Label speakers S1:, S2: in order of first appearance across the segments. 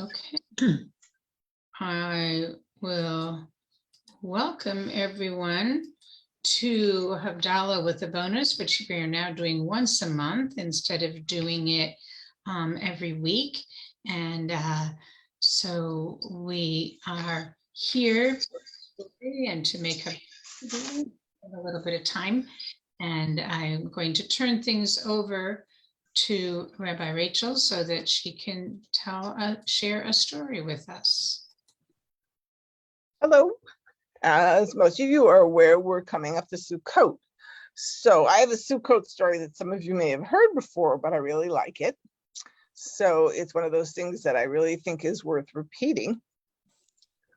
S1: Okay. I will welcome everyone to Havdalah with a bonus, which we are now doing once a month instead of doing it every week. And so we are here and to make a little bit of time. And I'm going to turn things over to Rabbi Rachel so that she can share a story with us.
S2: Hello. As most of you are aware, we're coming up to Sukkot. So I have a Sukkot story that some of you may have heard before, but I really like it. So it's one of those things that I really think is worth repeating.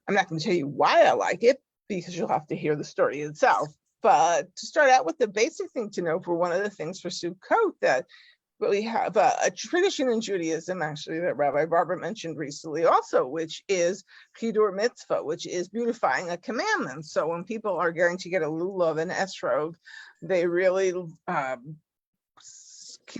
S2: I'm not going to tell you why I like it, because you'll have to hear the story itself. But to start out with, the basic thing to know for one of the things for Sukkot that we have a tradition in Judaism, actually, that Rabbi Barbara mentioned recently also, which is Chidur Mitzvah, which is beautifying a commandment. So when people are going to get a lulav and esrog, they really can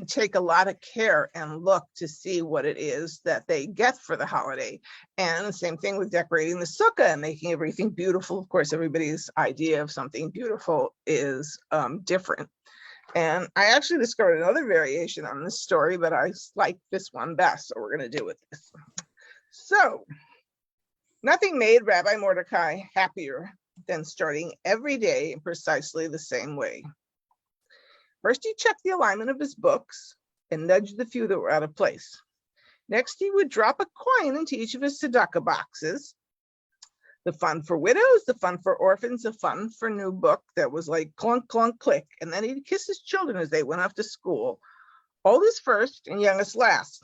S2: take a lot of care and look to see what it is that they get for the holiday. And the same thing with decorating the sukkah and making everything beautiful. Of course, everybody's idea of something beautiful is different. And I actually discovered another variation on this story, but I like this one best, so we're going to do with this. So, nothing made Rabbi Mordecai happier than starting every day in precisely the same way. First, he checked the alignment of his books and nudged the few that were out of place. Next, he would drop a coin into each of his tzedakah boxes. The fund for widows, the fund for orphans, the fund for new book that was like clunk, clunk, click. And then he'd kiss his children as they went off to school. Oldest first and youngest last.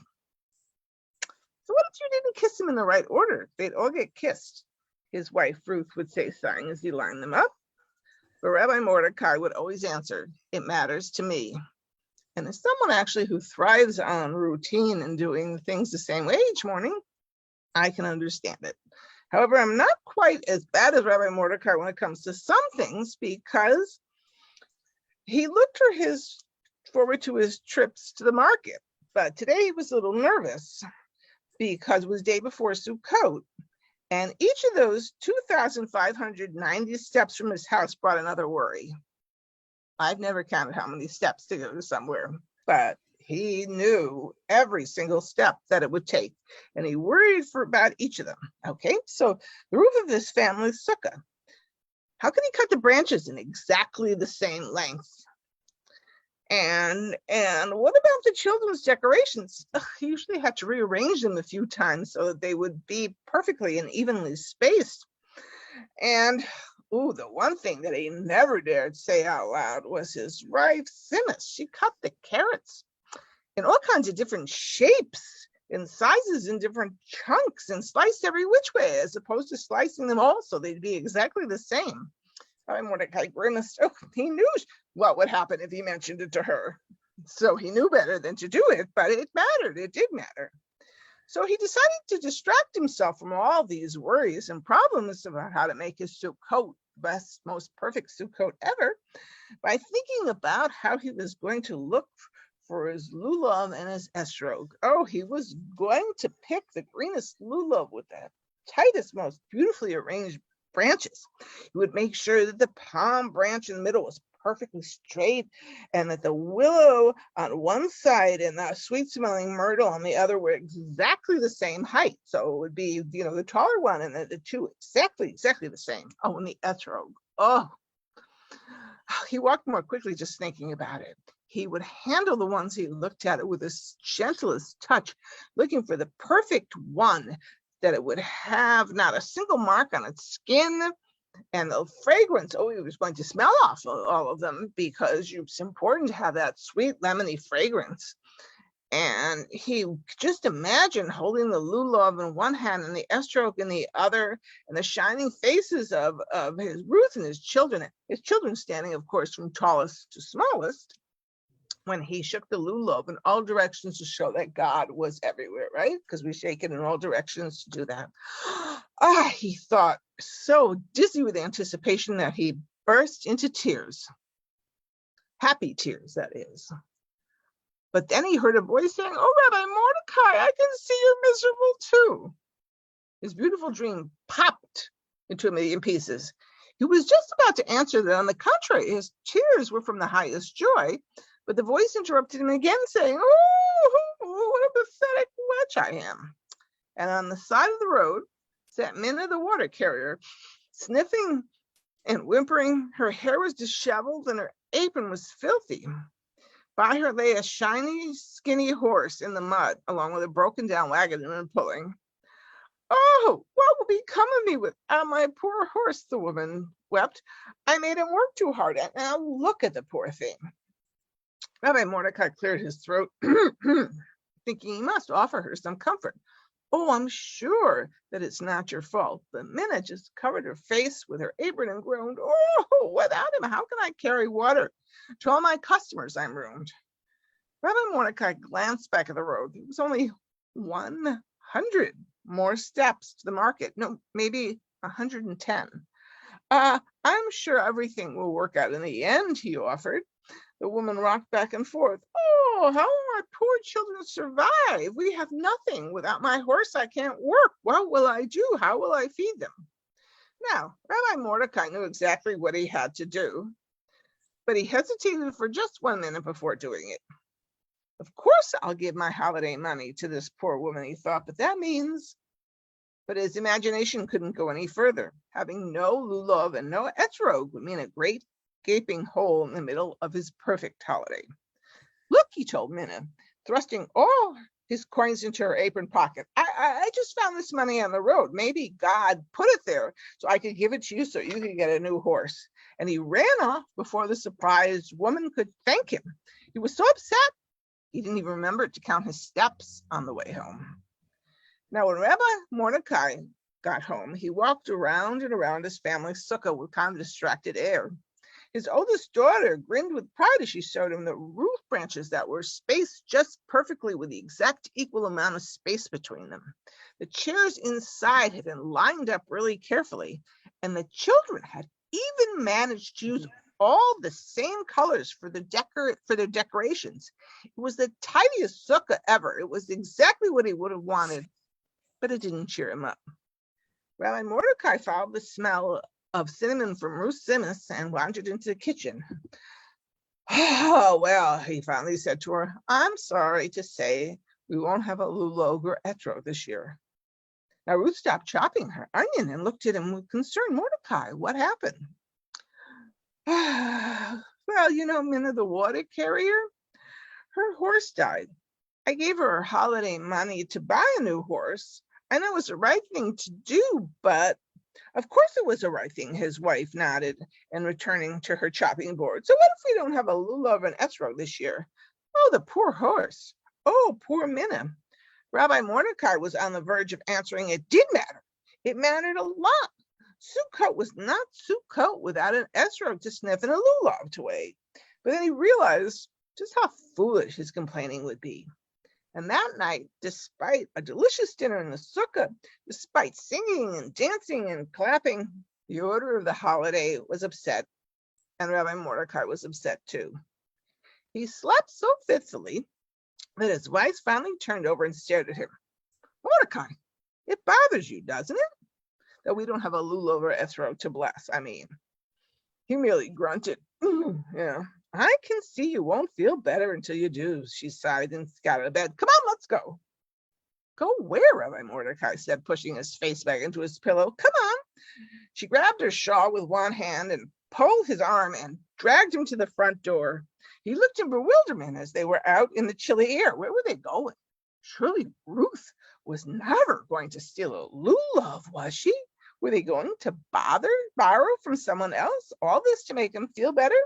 S2: So what if you didn't kiss them in the right order? They'd all get kissed, his wife Ruth would say, sighing as he lined them up. But Rabbi Mordecai would always answer, it matters to me. And as someone actually who thrives on routine and doing things the same way each morning, I can understand it. However, I'm not quite as bad as Rabbi Mordecai when it comes to some things, because he looked forward to his trips to the market. But today he was a little nervous because it was day before Sukkot. And each of those 2,590 steps from his house brought another worry. I've never counted how many steps to go to somewhere, but he knew every single step that it would take, and he worried about each of them. Okay, so the roof of this family's sukkah. How can he cut the branches in exactly the same length? And what about the children's decorations? He usually had to rearrange them a few times so that they would be perfectly and evenly spaced. And the one thing that he never dared say out loud was his wife, Sinis. She cut the carrots in all kinds of different shapes and sizes and different chunks and sliced every which way, as opposed to slicing them all so they'd be exactly the same. Mordecai grimaced. He knew what would happen if he mentioned it to her. So he knew better than to do it, but it mattered. It did matter. So he decided to distract himself from all these worries and problems about how to make his Sukkot best, most perfect Sukkot ever by thinking about how he was going to look for his lulav and his esrog. He was going to pick the greenest lulav with the tightest, most beautifully arranged branches. He would make sure that the palm branch in the middle was perfectly straight, and that the willow on one side and the sweet-smelling myrtle on the other were exactly the same height. So it would be, the taller one and the two exactly the same. And the esrog. He walked more quickly just thinking about it. He would handle the ones he looked at it with his gentlest touch, looking for the perfect one that it would have not a single mark on its skin, and the fragrance. He was going to smell off all of them, because it's important to have that sweet lemony fragrance. And he just imagined holding the lulav in one hand and the esrog in the other, and the shining faces of his Ruth and his children standing, of course, from tallest to smallest, when he shook the lulav in all directions to show that God was everywhere, right? Because we shake it in all directions to do that. He thought, so dizzy with anticipation, that he burst into tears. Happy tears, that is. But then he heard a voice saying, "Oh, Rabbi Mordecai, I can see you're miserable too." His beautiful dream popped into a million pieces. He was just about to answer that, on the contrary, his tears were from the highest joy, but the voice interrupted him again, saying, "Oh, what a pathetic wretch I am." And on the side of the road sat Minna the water carrier, sniffing and whimpering. Her hair was disheveled and her apron was filthy. By her lay a shiny, skinny horse in the mud, along with a broken down wagon and pulling. "Oh, what will become of me without my poor horse?" the woman wept. "I made him work too hard, and now look at the poor thing." Rabbi Mordecai cleared his throat, thinking he must offer her some comfort. "Oh, I'm sure that it's not your fault." But Minna just covered her face with her apron and groaned, "Oh, without him, how can I carry water to all my customers? I'm ruined." Rabbi Mordecai glanced back at the road. It was only 100 more steps to the market. No, maybe 110. "I'm sure everything will work out in the end," he offered. The woman rocked back and forth. "Oh, how will my poor children survive? We have nothing. Without my horse, I can't work. What will I do? How will I feed them?" Now, Rabbi Mordecai knew exactly what he had to do, but he hesitated for just 1 minute before doing it. "Of course, I'll give my holiday money to this poor woman," he thought, "but that means..." But his imagination couldn't go any further. Having no lulav and no etrog would mean a great gaping hole in the middle of his perfect holiday. "Look," he told Minna, thrusting all his coins into her apron pocket. I just found this money on the road. Maybe God put it there so I could give it to you so you could get a new horse." And he ran off before the surprised woman could thank him. He was so upset, he didn't even remember to count his steps on the way home. Now, when Rabbi Mordecai got home, he walked around and around his family's sukkah with kind of distracted air. His oldest daughter grinned with pride as she showed him the roof branches that were spaced just perfectly with the exact equal amount of space between them. The chairs inside had been lined up really carefully, and the children had even managed to use all the same colors for their decorations. It was the tidiest sukkah ever. It was exactly what he would have wanted, but it didn't cheer him up. Rabbi Mordecai followed the smell of cinnamon from Ruth Simmons and wandered into the kitchen. "Oh, well," he finally said to her, "I'm sorry to say we won't have a lulav or etrog this year." Now Ruth stopped chopping her onion and looked at him with concern. "Mordecai, what happened?" "Well, you know Minna the water carrier? Her horse died. I gave her holiday money to buy a new horse. I know it was the right thing to do, but..." "Of course it was the right thing," his wife nodded, and returning to her chopping board. "So what if we don't have a lulav and etrog this year?" "Oh, the poor horse. Oh, poor Minna." Rabbi Mordecai was on the verge of answering it did matter. It mattered a lot. Sukkot was not Sukkot without an etrog to sniff and a lulav to wait. But then he realized just how foolish his complaining would be. And that night, despite a delicious dinner in the sukkah, despite singing and dancing and clapping, the order of the holiday was upset, and Rabbi Mordecai was upset too. He slept so fitfully that his wife finally turned over and stared at him. "Mordecai, it bothers you, doesn't it, that we don't have a lulav or etrog to bless? I mean..." He merely grunted. "Yeah, I can see you won't feel better until you do," she sighed and got out of bed. "Come on, let's go." "Go where?" Rabbi Mordecai said, pushing his face back into his pillow. "Come on." She grabbed her shawl with one hand and pulled his arm and dragged him to the front door. He looked in bewilderment as they were out in the chilly air. Where were they going? Surely Ruth was never going to steal a lulav, was she? Were they going to borrow from someone else? All this to make him feel better?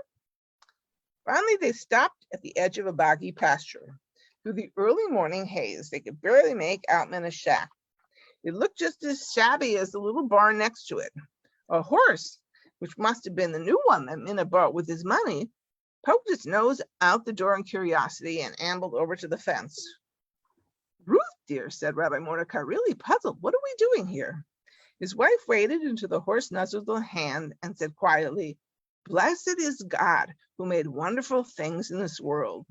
S2: Finally, they stopped at the edge of a boggy pasture. Through the early morning haze, they could barely make out Minna's shack. It looked just as shabby as the little barn next to it. A horse, which must have been the new one that Minna bought with his money, poked its nose out the door in curiosity and ambled over to the fence. "Ruth, dear," said Rabbi Mordecai, really puzzled, "what are we doing here?" His wife waited until the horse nuzzled her hand and said quietly, "Blessed is God who made wonderful things in this world."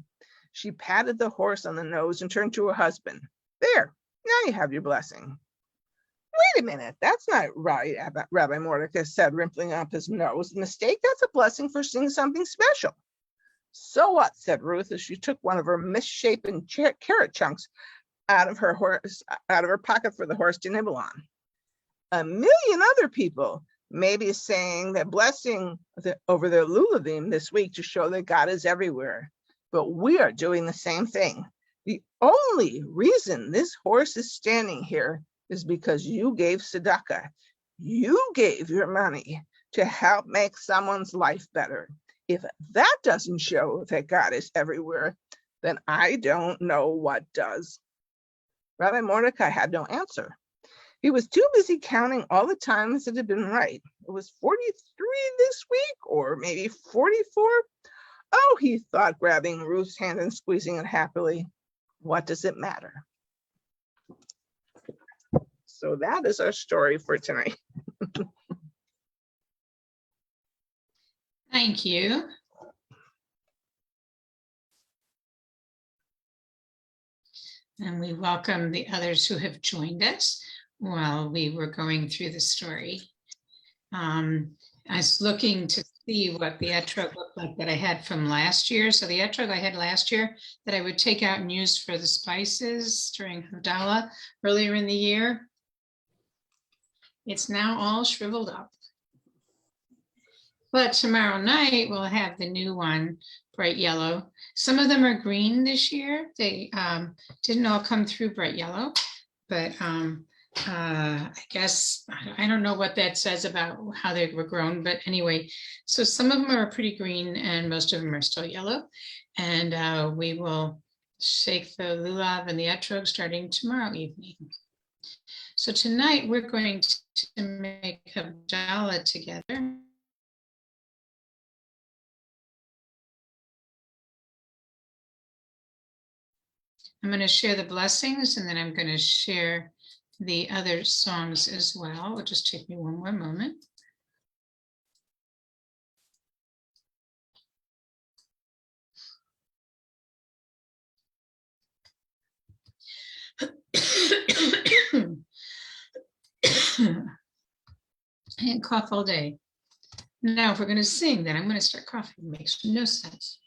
S2: She patted the horse on the nose and turned to her husband. There, now you have your blessing. Wait a minute, that's not right, Rabbi Mordecai said, rimpling up his nose. Mistake, that's a blessing for seeing something special. So what, said Ruth, as she took one of her misshapen carrot chunks out of her pocket for the horse to nibble on. A million other people may be saying that blessing over their lulavim this week to show that God is everywhere. But we are doing the same thing. The only reason this horse is standing here is because you gave tzedakah. You gave your money to help make someone's life better. If that doesn't show that God is everywhere, then I don't know what does. Rabbi Mordecai had no answer. He was too busy counting all the times it had been right. It was 43 this week, or maybe 44. Oh, he thought, grabbing Ruth's hand and squeezing it happily. What does it matter? So that is our story for tonight.
S1: Thank you. And we welcome the others who have joined us while we were going through the story. I was looking to see what the etrog looked like that I had from last year. So the etrog I had last year that I would take out and use for the spices during Havdalah earlier in the year, it's now all shriveled up. But tomorrow night we'll have the new one, bright yellow. Some of them are green this year. They didn't all come through bright yellow, but I guess I don't know what that says about how they were grown, but anyway, so some of them are pretty green and most of them are still yellow. And we will shake the lulav and the etrog starting tomorrow evening. So tonight we're going to make Havdalah together. I'm going to share the blessings and then I'm going to share the other songs as well. It'll just take me one more moment. I can't cough all day. Now, if we're going to sing, then I'm going to start coughing. It makes no sense.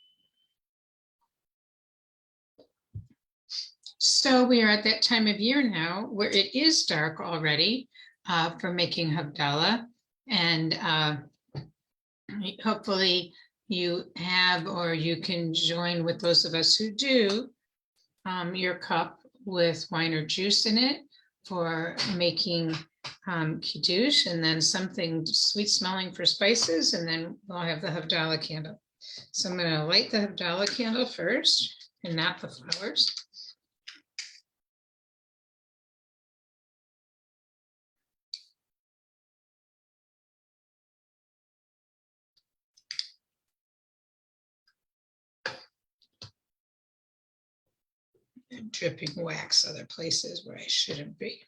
S1: So we are at that time of year now where it is dark already for making Havdalah. And hopefully you have, or you can join with those of us who do, your cup with wine or juice in it for making kiddush, and then something sweet smelling for spices, and then we'll have the Havdalah candle. So I'm going to light the Havdalah candle first, and not the flowers. I'm dripping wax other places where I shouldn't be.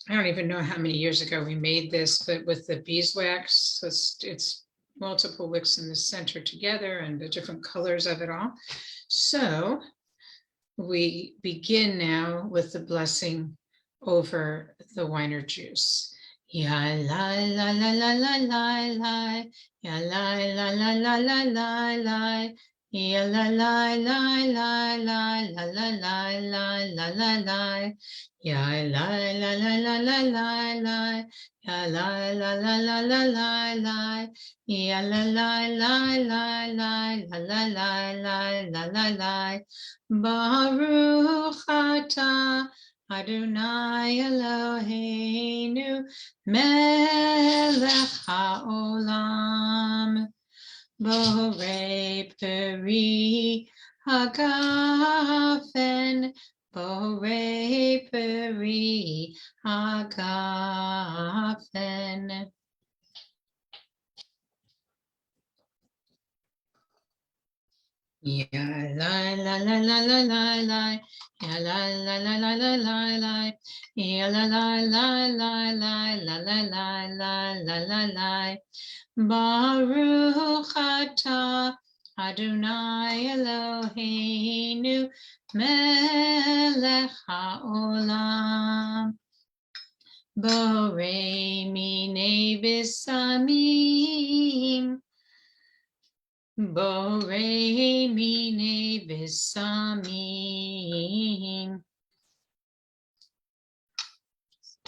S1: I don't even know how many years ago we made this, but with the beeswax, so it's multiple wicks in the center together and the different colors of it all. So we begin now with the blessing over the wine or juice. Ya la la la la la la la, ya la la la la la la la, ya la la la la la la la la la la la la, ya la la la la la la la, ya la la la la la la la, ya la la la la la la la la la la la. Baruch atah Adonai Eloheinu melech haolam borei peri hagafen borei peri hagafen. Ya la la la la la la la, ya la la la la la la la, ya la la la la la la la la la la la la. Baruch atah Adonai Eloheinu melech haolam. Borei minei bisamim. Borei minei bisamim.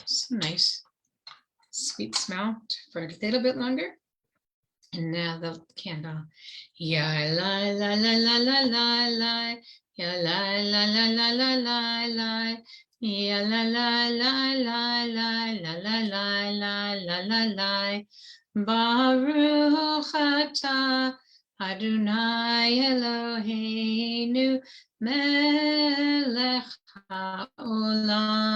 S1: So nice, sweet smell for a little bit longer. And now the candle. Ya la la la la la la la. Ya la la la la la la la. Ya la la la la la la la la la la la la. Baruch atah Adonai Eloheinu melech haolam.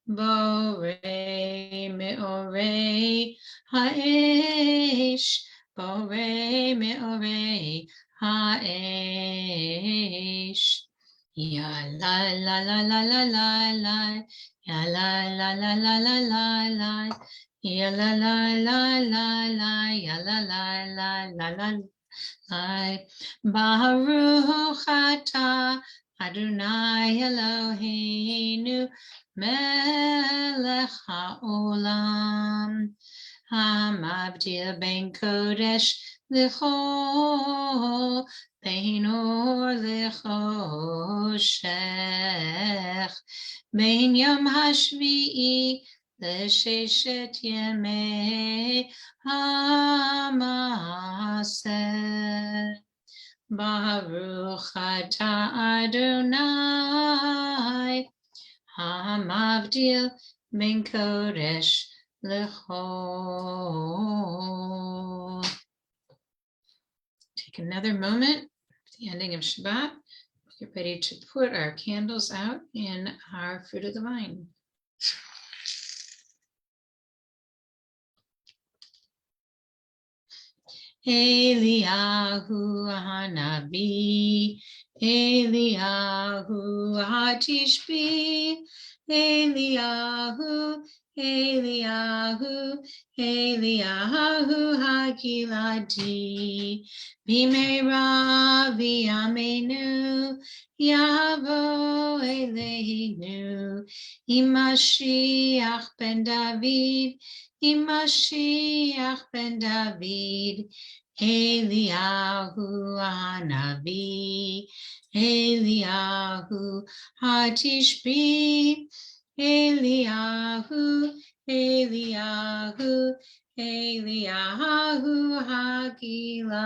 S1: Borei meorei ha'esh, borei meorei ha'esh. Ya la la la la la la la, ya la la la la la la la, ya la la la la la, ya la la la la la la. Baruch atah Adonai Eloheinu melech haolam hamavdil ben kodesh l'chol ben or l'choshech ben yom hashvi'i l'sheshet yemei hamaseh. Baruch atah Adonai hamavdil ben kodesh l'chol. Take another moment at the ending of Shabbat. Get ready to put our candles out in our fruit of the vine. Eliyahu Hanavi, Eliyahu Hatishbi, Eliyahu, Eliyahu, Eliyahu Hakilati, Bimera V'Yamenu, Yavo Eleinu, Imashiach ben David, Imashiach ben David, Eliyahu Hanavi, Eliyahu Hatishbi, Eliyahu, Eliyahu, Eliyahu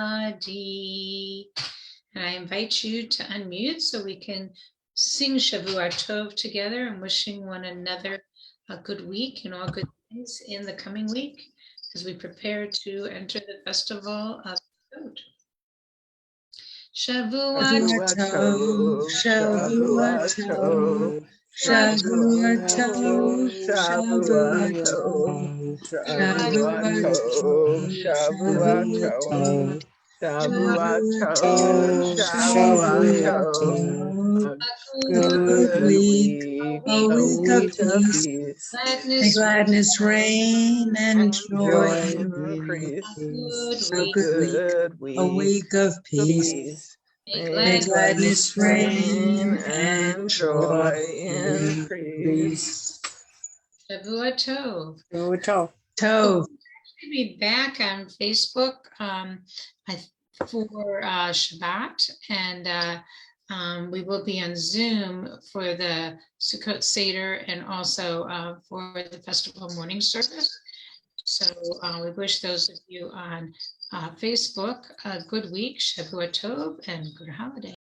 S1: Hagiladi. And I invite you to unmute so we can sing Shavua Tov together and wishing one another a good week and all good things in the coming week as we prepare to enter the festival of Sukkot. Shavua
S2: Tov, Shavua Tov, Shavua Tov, Shavua Tov, Shavua Tov, Shavua Tov, Shavua Tov, Shavua Tov, a good week, a week of peace,
S1: gladness,
S2: rain, and
S1: joy
S2: increase.
S1: A
S2: good week,
S3: a week of peace.
S2: May gladness reign and joy increase.
S1: Shavua Tov.
S3: Tov.
S1: We'll be back on Facebook for Shabbat, and we will be on Zoom for the Sukkot Seder and also for the festival morning service. So we wish those of you on Facebook a good week, Shavua Tov, and good holiday.